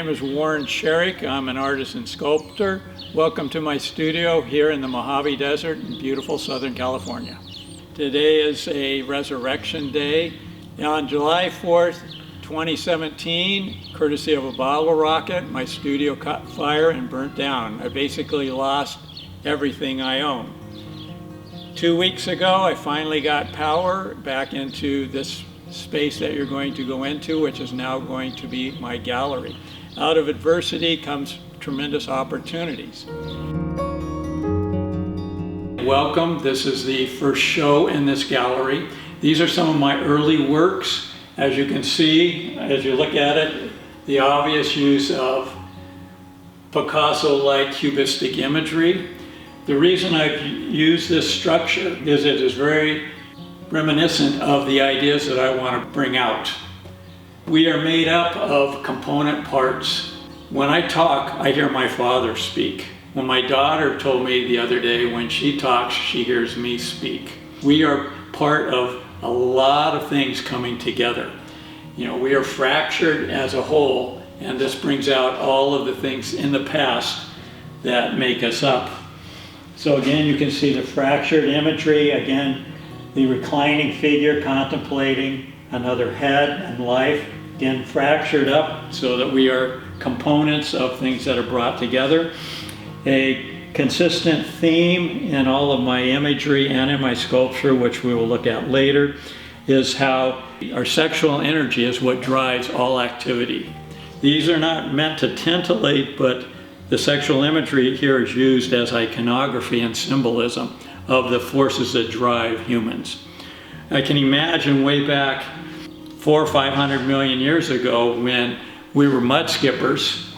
name is Warren Scherich. I'm an artist and sculptor. Welcome to my studio here in the Mojave Desert in beautiful Southern California. Today is a Resurrection Day. On July 4th, 2017, courtesy of a bottle rocket, my studio caught fire and burnt down. I basically lost everything I own. 2 weeks ago, I finally got power back into this space that you're going to go into, which is now going to be my gallery. Out of adversity comes tremendous opportunities. Welcome, this is the first show in this gallery. These are some of my early works. As you can see, as you look at it, the obvious use of Picasso-like cubistic imagery. The reason I've used this structure is it is very reminiscent of the ideas that I want to bring out. We are made up of component parts. When I talk, I hear my father speak. When my daughter told me the other day, when she talks, she hears me speak. We are part of a lot of things coming together. You know, we are fractured as a whole, and this brings out all of the things in the past that make us up. So again, you can see the fractured imagery, again, the reclining figure contemplating another head and life, again fractured up so that we are components of things that are brought together. A consistent theme in all of my imagery and in my sculpture, which we will look at later, is how our sexual energy is what drives all activity. These are not meant to titillate, but the sexual imagery here is used as iconography and symbolism of the forces that drive humans. I can imagine way back 400 or 500 million years ago when we were mud skippers.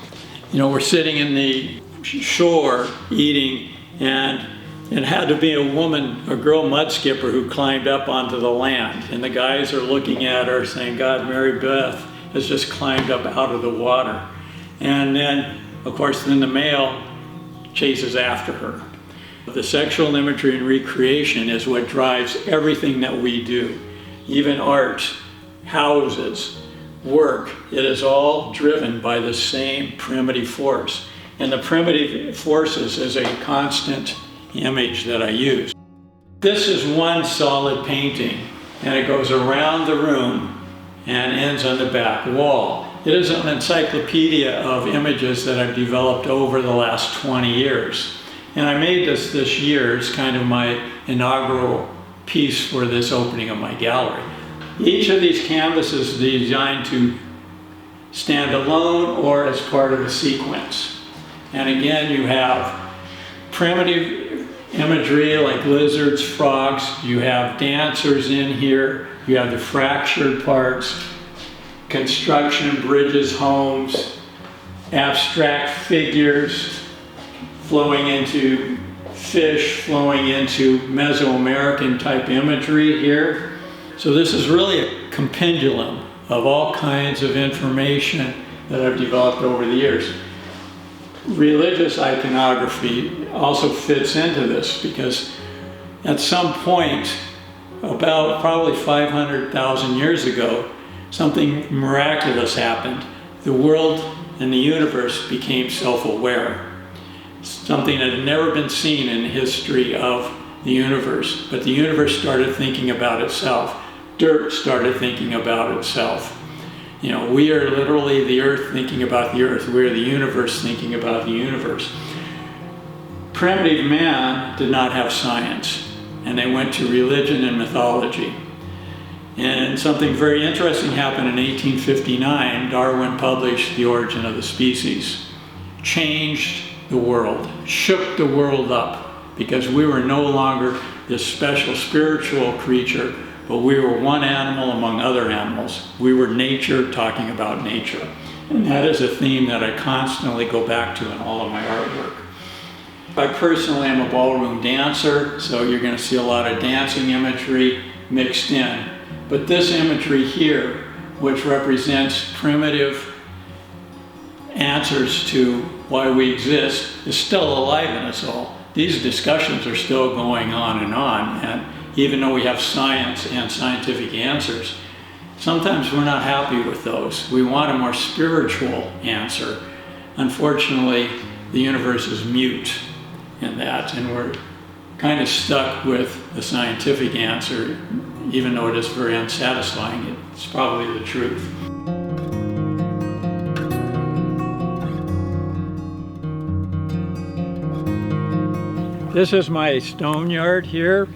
You know, we're sitting in the shore eating, and it had to be a woman, a girl mud skipper who climbed up onto the land. And the guys are looking at her saying, God, Mary Beth has just climbed up out of the water. And then, of course, then the male chases after her. The sexual imagery and recreation is what drives everything that we do. Even art, houses, work, it is all driven by the same primitive force. And the primitive forces is a constant image that I use. This is one solid painting, and it goes around the room and ends on the back wall. It is an encyclopedia of images that I've developed over the last 20 years. And I made this year as kind of my inaugural piece for this opening of my gallery. Each of these canvases is designed to stand alone or as part of a sequence. And again, you have primitive imagery like lizards, frogs, you have dancers in here, you have the fractured parts, construction, bridges, homes, abstract figures, flowing into fish, flowing into Mesoamerican type imagery here. So this is really a compendium of all kinds of information that I've developed over the years. Religious iconography also fits into this because at some point, about probably 500,000 years ago, something miraculous happened. The world and the universe became self-aware. Something that had never been seen in the history of the universe. But the universe started thinking about itself. Dirt started thinking about itself. You know, we are literally the earth thinking about the earth. We are the universe thinking about the universe. Primitive man did not have science, and they went to religion and mythology. And something very interesting happened in 1859. Darwin published The Origin of the Species. Changed the world, shook the world up, because we were no longer this special spiritual creature, but we were one animal among other animals. We were nature talking about nature. And that is a theme that I constantly go back to in all of my artwork. I personally am a ballroom dancer, so you're going to see a lot of dancing imagery mixed in. But this imagery here, which represents primitive answers to why we exist, is still alive in us all. These discussions are still going on, and even though we have science and scientific answers, Sometimes we're not happy with those. We want a more spiritual answer. Unfortunately, the universe is mute in that, and we're kind of stuck with the scientific answer, even though it is very unsatisfying. It's probably the truth. This is my stone yard here.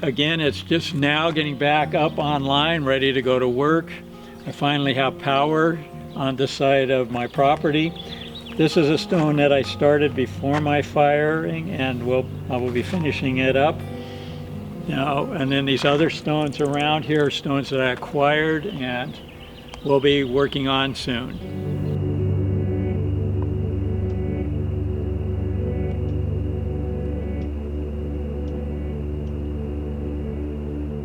Again, it's just now getting back up online, ready to go to work. I finally have power on this side of my property. This is a stone that I started before my firing, and I will be finishing it up. Now, and then these other stones around here are stones that I acquired and will be working on soon.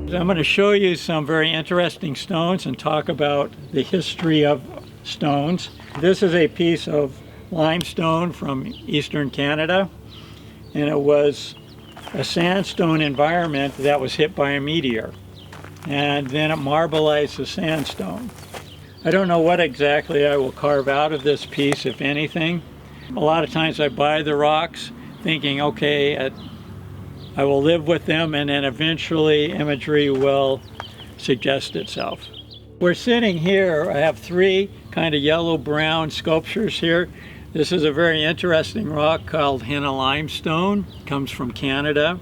I'm going to show you some very interesting stones and talk about the history of stones. This is a piece of limestone from eastern Canada, and it was a sandstone environment that was hit by a meteor, and then it marbleized the sandstone. I don't know what exactly I will carve out of this piece, if anything. A lot of times I buy the rocks thinking, okay, I will live with them, and then eventually imagery will suggest itself. We're sitting here, I have three kind of yellow-brown sculptures here. This is a very interesting rock called henna limestone. It comes from Canada.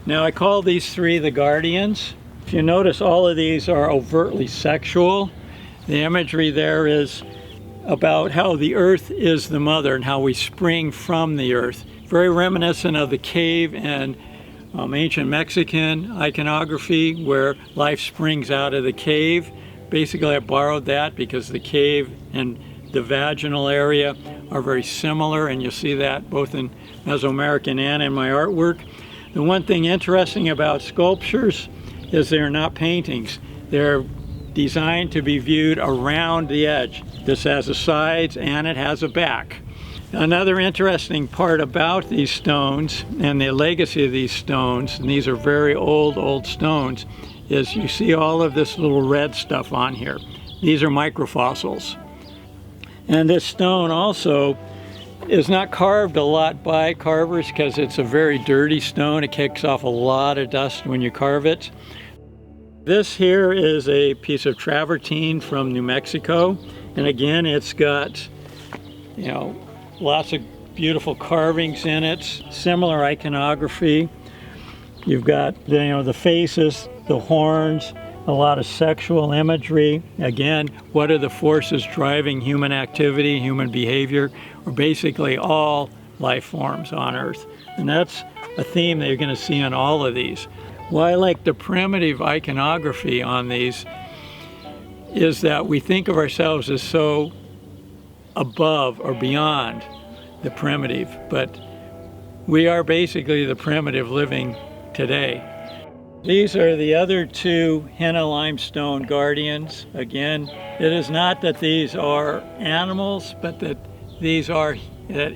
Now I call these three the guardians. If you notice, all of these are overtly sexual. The imagery there is about how the earth is the mother and how we spring from the earth. Very reminiscent of the cave and ancient Mexican iconography where life springs out of the cave. Basically, I borrowed that because the cave and the vaginal area are very similar, and you'll see that both in Mesoamerican and in my artwork. The one thing interesting about sculptures is they're not paintings. They're designed to be viewed around the edge. This has a sides and it has a back. Another interesting part about these stones and the legacy of these stones, and these are very old stones, is you see all of this little red stuff on here. These are microfossils. And this stone also is not carved a lot by carvers because it's a very dirty stone. It kicks off a lot of dust when you carve it. This here is a piece of travertine from New Mexico. And again, it's got, lots of beautiful carvings in it, similar iconography. You've got the faces, the horns, a lot of sexual imagery. Again, what are the forces driving human activity, human behavior, or basically all life forms on Earth? And that's a theme that you're going to see on all of these. Why I like the primitive iconography on these is that we think of ourselves as so above or beyond the primitive, but we are basically the primitive living today. These are the other two henna limestone guardians. Again, it is not that these are animals, but that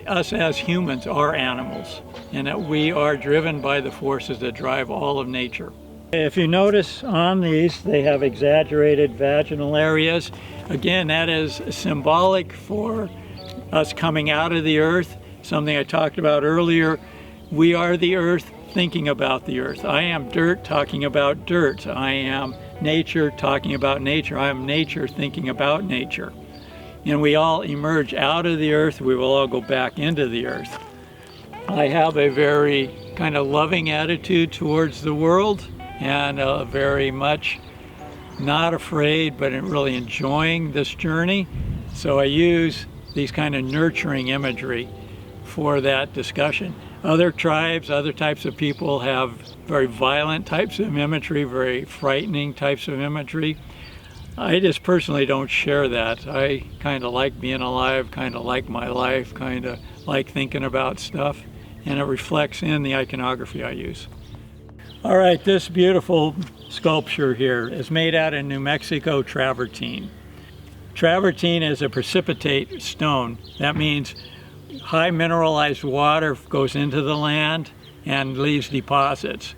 us as humans are animals, and that we are driven by the forces that drive all of nature. If you notice on these, they have exaggerated vaginal areas. Again, that is symbolic for us coming out of the earth, something I talked about earlier. We are the earth thinking about the earth. I am dirt talking about dirt. I am nature talking about nature. I am nature thinking about nature. And we all emerge out of the earth. We will all go back into the earth. I have a very kind of loving attitude towards the world, and very much not afraid, but really enjoying this journey. So I use these kind of nurturing imagery for that discussion. Other tribes, other types of people have very violent types of imagery, very frightening types of imagery. I just personally don't share that. I kind of like being alive, kind of like my life, kind of like thinking about stuff, and it reflects in the iconography I use. All right, this beautiful sculpture here is made out of New Mexico travertine. Travertine is a precipitate stone. That means high mineralized water goes into the land and leaves deposits.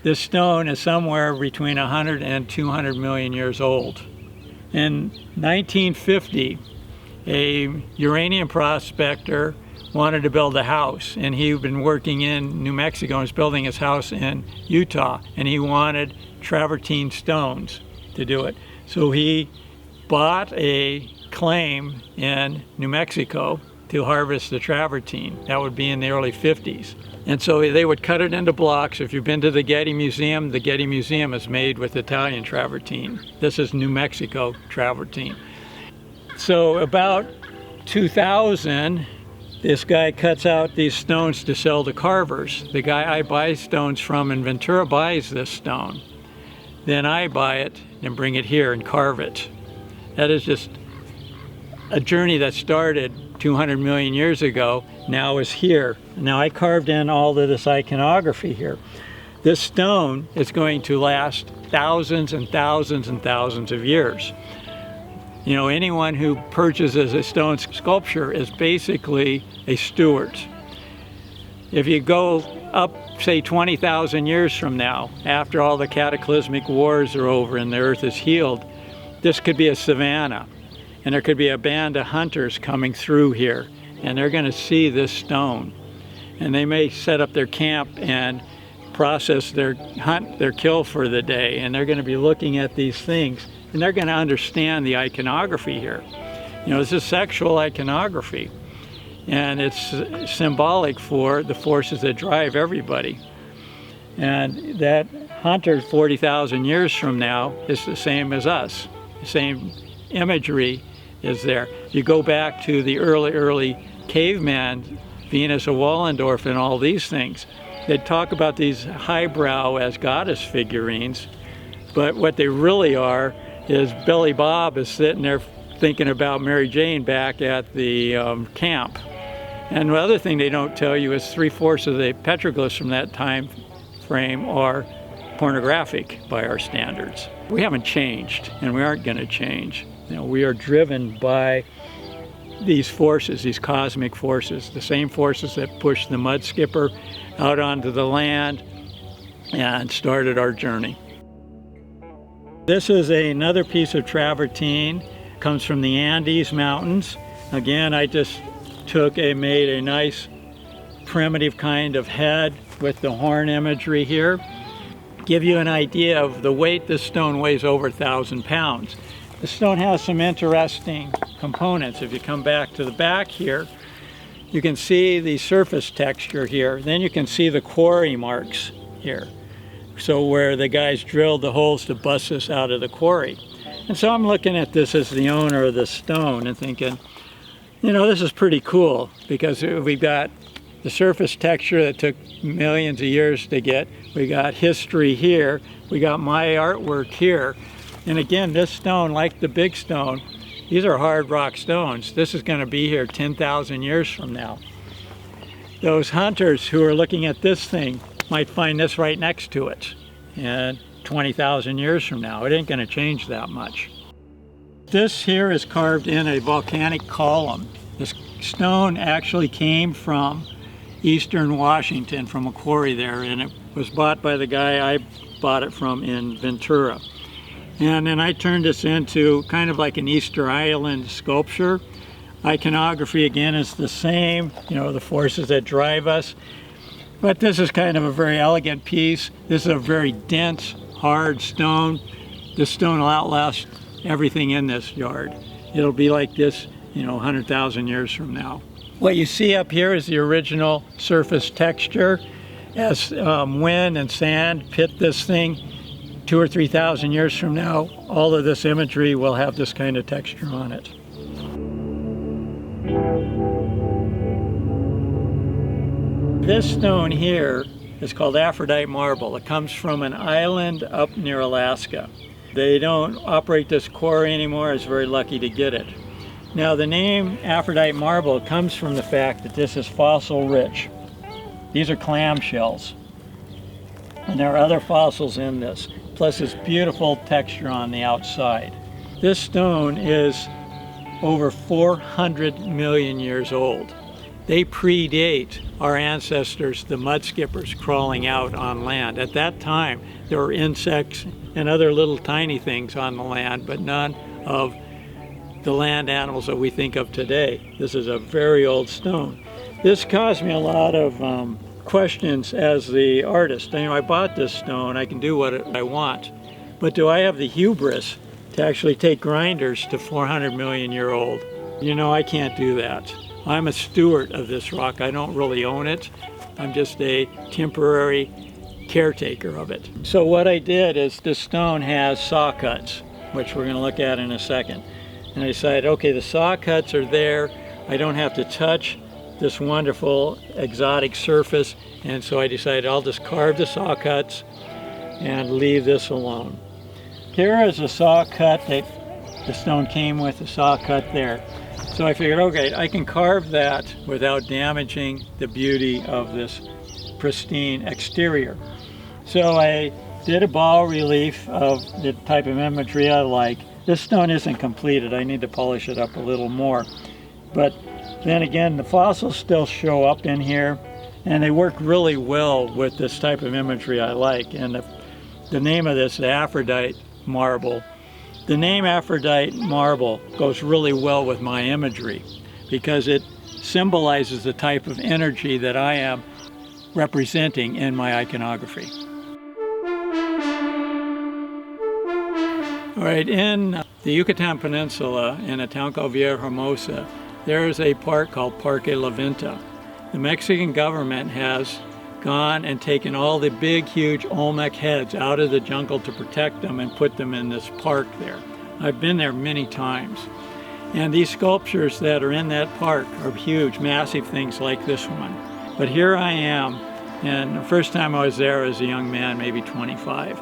This stone is somewhere between 100 and 200 million years old. In 1950, a uranium prospector wanted to build a house, and he'd been working in New Mexico and was building his house in Utah, and he wanted travertine stones to do it. So he bought a claim in New Mexico to harvest the travertine. That would be in the early 50s. And so they would cut it into blocks. If you've been to the Getty Museum is made with Italian travertine. This is New Mexico travertine. So about 2000, this guy cuts out these stones to sell to carvers. The guy I buy stones from in Ventura buys this stone. Then I buy it and bring it here and carve it. That is just a journey that started 200 million years ago, now is here. Now I carved in all of this iconography here. This stone is going to last thousands and thousands and thousands of years. You know, anyone who purchases a stone sculpture is basically a steward. If you go up, say, 20,000 years from now, after all the cataclysmic wars are over and the earth is healed, this could be a savanna. And there could be a band of hunters coming through here, and they're going to see this stone. And they may set up their camp and process their hunt, their kill for the day, and they're going to be looking at these things, and they're going to understand the iconography here. You know, this is sexual iconography, and it's symbolic for the forces that drive everybody. And that hunter 40,000 years from now is the same as us. The same imagery is there. You go back to the early caveman, Venus of Wallendorf and all these things. They talk about these highbrow as goddess figurines, but what they really are is Billy Bob is sitting there thinking about Mary Jane back at the camp. And the other thing they don't tell you is 3/4 of the petroglyphs from that time frame are pornographic by our standards. We haven't changed, and we aren't going to change. You know, we are driven by these forces, these cosmic forces, the same forces that pushed the mud skipper out onto the land and started our journey. This is another piece of travertine. It comes from the Andes Mountains. Again, I just made a nice primitive kind of head with the horn imagery here. Give you an idea of the weight. This stone weighs over 1,000 pounds. The stone has some interesting components. If you come back to the back here, you can see the surface texture here. Then you can see the quarry marks here. So where the guys drilled the holes to bust this out of the quarry. And so I'm looking at this as the owner of the stone and thinking, you know, this is pretty cool because we've got the surface texture that took millions of years to get. We got history here. We got my artwork here. And again, this stone, like the big stone, these are hard rock stones. This is going to be here 10,000 years from now. Those hunters who are looking at this thing might find this right next to it. And 20,000 years from now, it ain't going to change that much. This here is carved in a volcanic column. This stone actually came from Eastern Washington, from a quarry there, and it was bought by the guy I bought it from in Ventura. And then I turned this into kind of like an Easter Island sculpture. Iconography again is the same, you know, the forces that drive us. But this is kind of a very elegant piece. This is a very dense, hard stone. This stone will outlast everything in this yard. It'll be like this, you know, 100,000 years from now. What you see up here is the original surface texture. As wind and sand pit this thing, 2,000 or 3,000 years from now, all of this imagery will have this kind of texture on it. This stone here is called Aphrodite Marble. It comes from an island up near Alaska. They don't operate this quarry anymore. I was very lucky to get it. Now the name Aphrodite Marble comes from the fact that this is fossil rich. These are clam shells. And there are other fossils in this, plus this beautiful texture on the outside. This stone is over 400 million years old. They predate our ancestors, the mud skippers, crawling out on land. At that time, there were insects and other little tiny things on the land, but none of the land animals that we think of today. This is a very old stone. This caused me a lot of questions as the artist. You know, I bought this stone, I can do what I want, but do I have the hubris to actually take grinders to 400 million year old? You know, I can't do that. I'm a steward of this rock. I don't really own it. I'm just a temporary caretaker of it. So what I did is, this stone has saw cuts, which we're going to look at in a second. And I decided, okay, the saw cuts are there. I don't have to touch this wonderful exotic surface. And so I decided I'll just carve the saw cuts and leave this alone. Here is a saw cut that the stone came with, a saw cut there. So I figured, okay, I can carve that without damaging the beauty of this pristine exterior. So I did a bas relief of the type of imagery I like. This stone isn't completed. I need to polish it up a little more. But then again, the fossils still show up in here, and they work really well with this type of imagery I like. And the name of this, the Aphrodite Marble. The name Aphrodite Marble goes really well with my imagery because it symbolizes the type of energy that I am representing in my iconography. All right, in the Yucatan Peninsula, in a town called Villahermosa, there is a park called Parque La Venta. The Mexican government has gone and taken all the big, huge Olmec heads out of the jungle to protect them and put them in this park there. I've been there many times. And these sculptures that are in that park are huge, massive things like this one. But here I am, and the first time I was there as a young man, maybe 25.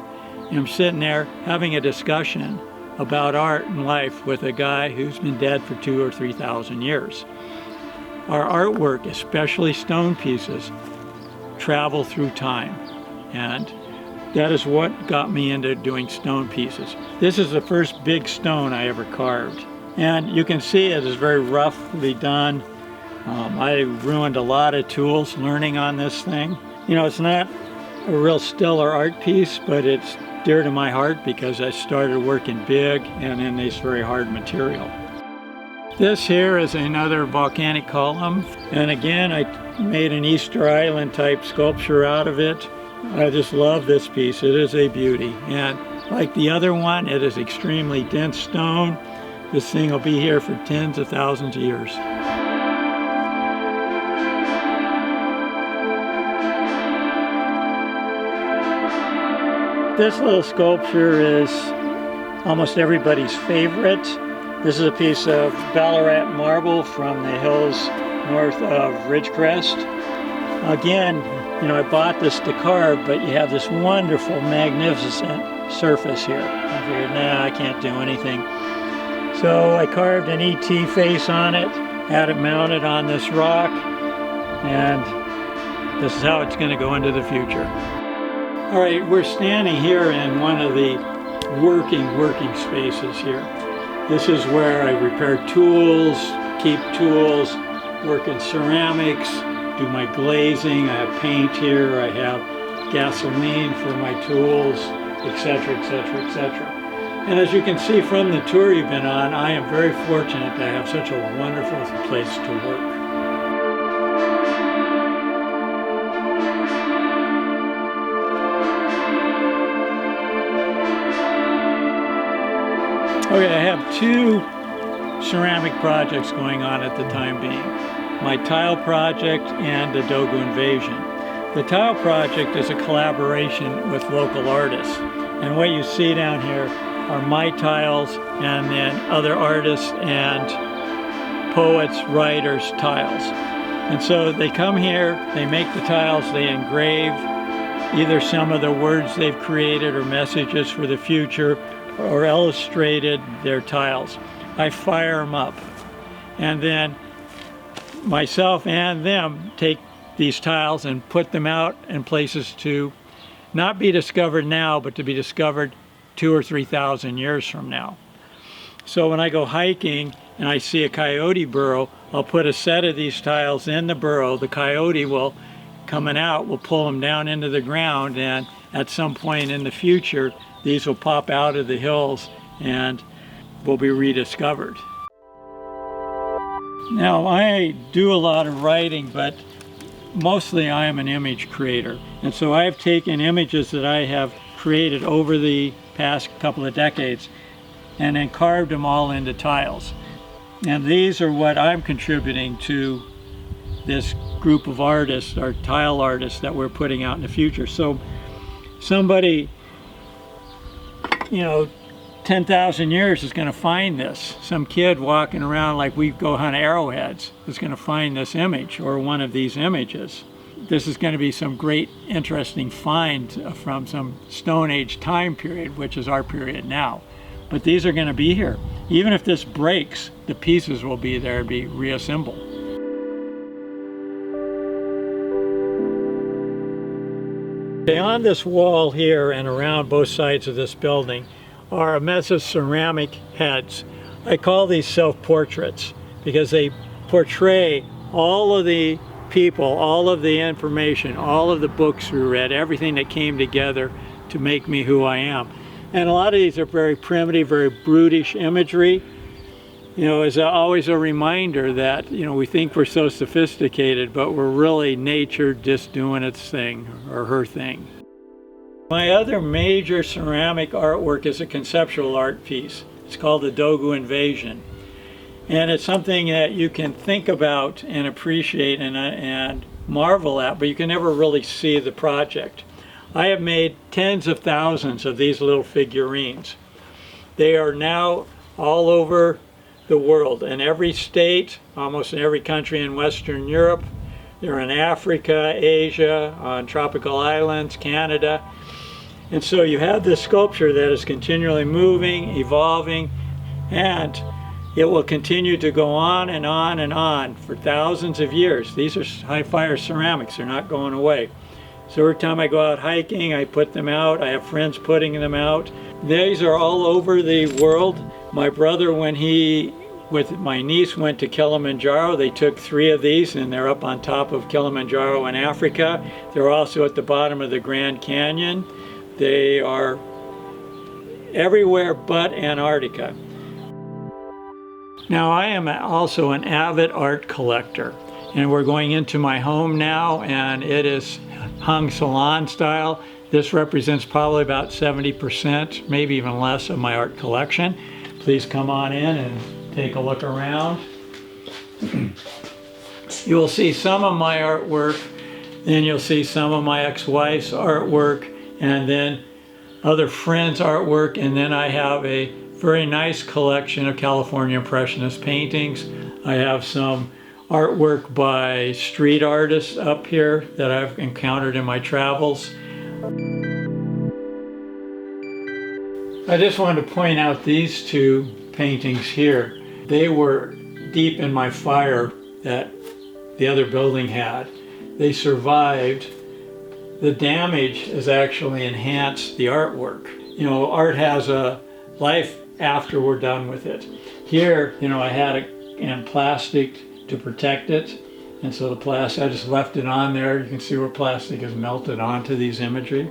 And I'm sitting there having a discussion about art and life with a guy who's been dead for 2,000 or 3,000 years. Our artwork, especially stone pieces, travel through time, and that is what got me into doing stone pieces. This is the first big stone I ever carved, and you can see it is very roughly done. I ruined a lot of tools learning on this thing. You know, it's not a real stellar art piece, but it's dear to my heart because I started working big and in this very hard material. This here is another volcanic column, and again I made an Easter Island type sculpture out of it. I just love this piece. It is a beauty, and like the other one, it is extremely dense stone. This thing will be here for tens of thousands of years. This little sculpture is almost everybody's favorite. This is a piece of Ballarat marble from the hills north of Ridgecrest. Again, you know, I bought this to carve, but you have this wonderful, magnificent surface here. I figured, nah, I can't do anything. So I carved an ET face on it, had it mounted on this rock, and this is how it's going to go into the future. All right, we're standing here in one of the working spaces here. This is where I repair tools, keep tools, work in ceramics, do my glazing. I have paint here, I have gasoline for my tools, etc., etc., etc. And as you can see from the tour you've been on, I am very fortunate to have such a wonderful place to work. Okay, I have two ceramic projects going on at the time being. My tile project and the Dogu Invasion. The tile project is a collaboration with local artists. And what you see down here are my tiles and then other artists and poets, writers' tiles. And so they come here, they make the tiles, they engrave either some of the words they've created or messages for the future, or illustrated their tiles. I fire them up, and then myself and them take these tiles and put them out in places to not be discovered now, but to be discovered 2,000 or 3,000 years from now. So when I go hiking and I see a coyote burrow, I'll put a set of these tiles in the burrow. The coyote will, coming out, will pull them down into the ground, and at some point in the future, these will pop out of the hills, and will be rediscovered. Now, I do a lot of writing, but mostly I am an image creator. And so I've taken images that I have created over the past couple of decades and then carved them all into tiles. And these are what I'm contributing to this group of artists, or tile artists, that we're putting out in the future. So somebody, 10,000 years is going to find this. Some kid walking around like we go hunt arrowheads is going to find this image or one of these images. This is going to be some great, interesting find from some Stone Age time period, which is our period now. But these are going to be here. Even if this breaks, the pieces will be there and be reassembled. Okay, on this wall here and around both sides of this building are a mess of ceramic heads. I call these self-portraits because they portray all of the people, all of the information, all of the books we read, everything that came together to make me who I am. And a lot of these are very primitive, very brutish imagery. Is always a reminder that, we think we're so sophisticated, but we're really nature just doing its thing, or her thing. My other major ceramic artwork is a conceptual art piece. It's called the Dogu Invasion. And it's something that you can think about and appreciate and marvel at, but you can never really see the project. I have made tens of thousands of these little figurines. They are now all over the world, in every state, almost in every country in Western Europe. They're in Africa, Asia, on tropical islands, Canada. And so you have this sculpture that is continually moving, evolving, and it will continue to go on and on and on for thousands of years. These are high fire ceramics, they're not going away. So every time I go out hiking, I put them out. I have friends putting them out. These are all over the world. My brother, when he, with my niece, went to Kilimanjaro, they took 3 of these and they're up on top of Kilimanjaro in Africa. They're also at the bottom of the Grand Canyon. They are everywhere but Antarctica. Now, I am also an avid art collector, and we're going into my home now, and it is hung salon style. This represents probably about 70%, maybe even less, of my art collection. Please come on in and take a look around. You will see some of my artwork, then you'll see some of my ex-wife's artwork, and then other friends' artwork, and then I have a very nice collection of California Impressionist paintings. I have some artwork by street artists up here that I've encountered in my travels. I just wanted to point out these 2 paintings here. They were deep in my fire that the other building had. They survived. The damage has actually enhanced the artwork. Art has a life after we're done with it. Here, I had it in plastic to protect it, and so the plastic, I just left it on there. You can see where plastic is melted onto these imagery.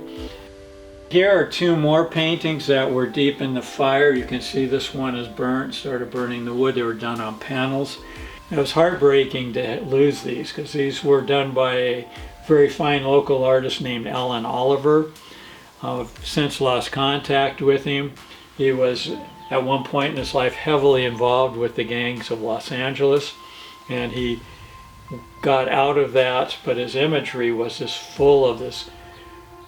Here are 2 more paintings that were deep in the fire. You can see this one is burnt, started burning the wood. They were done on panels. It was heartbreaking to lose these because these were done by a very fine local artist named Alan Oliver. I've since lost contact with him. He was at one point in his life heavily involved with the gangs of Los Angeles, and he got out of that, but his imagery was just full of this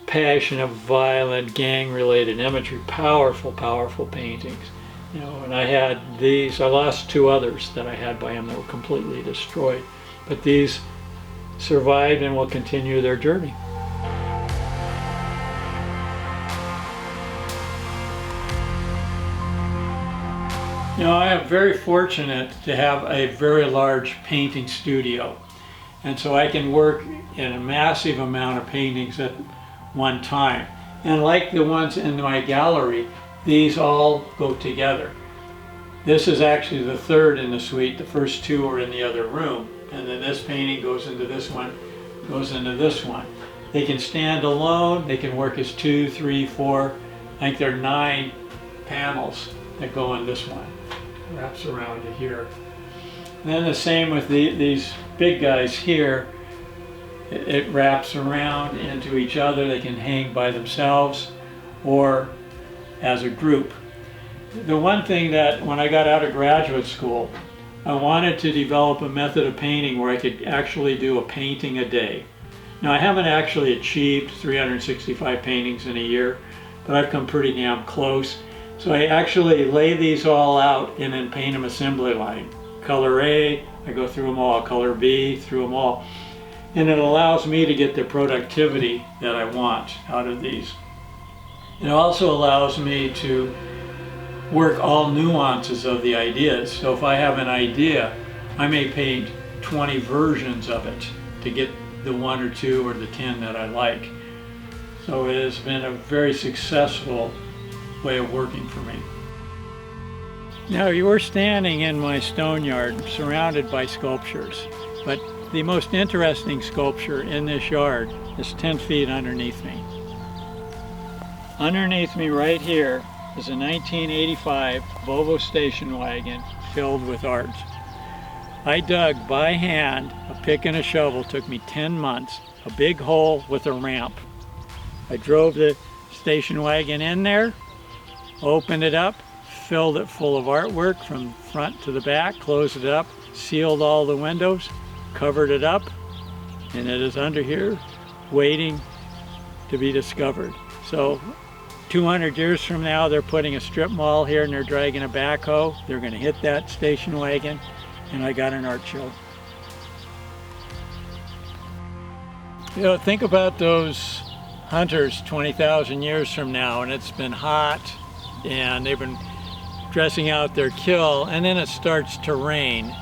passion of violent gang-related imagery. Powerful, powerful paintings. And I had these, I lost 2 others that I had by him that were completely destroyed, but these survived and will continue their journey. I am very fortunate to have a very large painting studio, and so I can work in a massive amount of paintings at one time. And like the ones in my gallery, these all go together. This is actually the 3rd in the suite. The first 2 are in the other room, and then this painting goes into this one, goes into this one. They can stand alone, they can work as 2, 3, 4, I think there are 9 panels that go in this one. It wraps around to here. And then the same with these big guys here. It wraps around into each other. They can hang by themselves or as a group. The one thing that when I got out of graduate school, I wanted to develop a method of painting where I could actually do a painting a day. Now, I haven't actually achieved 365 paintings in a year, but I've come pretty damn close. So I actually lay these all out and then paint them assembly line. Color A, I go through them all. Color B, through them all. And it allows me to get the productivity that I want out of these. It also allows me to work all nuances of the ideas. So if I have an idea, I may paint 20 versions of it to get the 1 or 2 or the 10 that I like. So it has been a very successful way of working for me. Now, you were standing in my stone yard surrounded by sculptures, but the most interesting sculpture in this yard is 10 feet underneath me. Underneath me right here is a 1985 Volvo station wagon filled with art. I dug by hand, a pick and a shovel, took me 10 months, a big hole with a ramp. I drove the station wagon in there, opened it up, filled it full of artwork from front to the back, closed it up, sealed all the windows, covered it up, and it is under here waiting to be discovered. So 200 years from now, they're putting a strip mall here and they're dragging a backhoe. They're going to hit that station wagon, and I got an art show. You know, think about those hunters 20,000 years from now, and it's been hot and they've been dressing out their kill, and then it starts to rain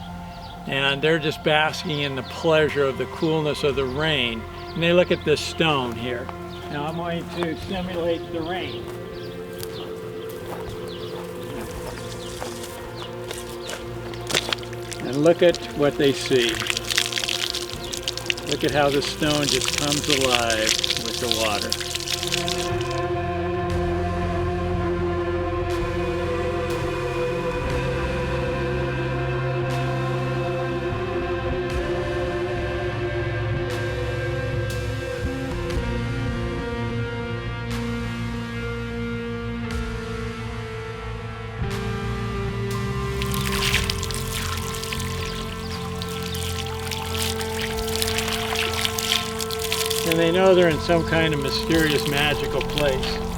and they're just basking in the pleasure of the coolness of the rain, and they look at this stone here. Now I'm going to simulate the rain. And look at what they see. Look at how the stone just comes alive with the water. And they know they're in some kind of mysterious, magical place.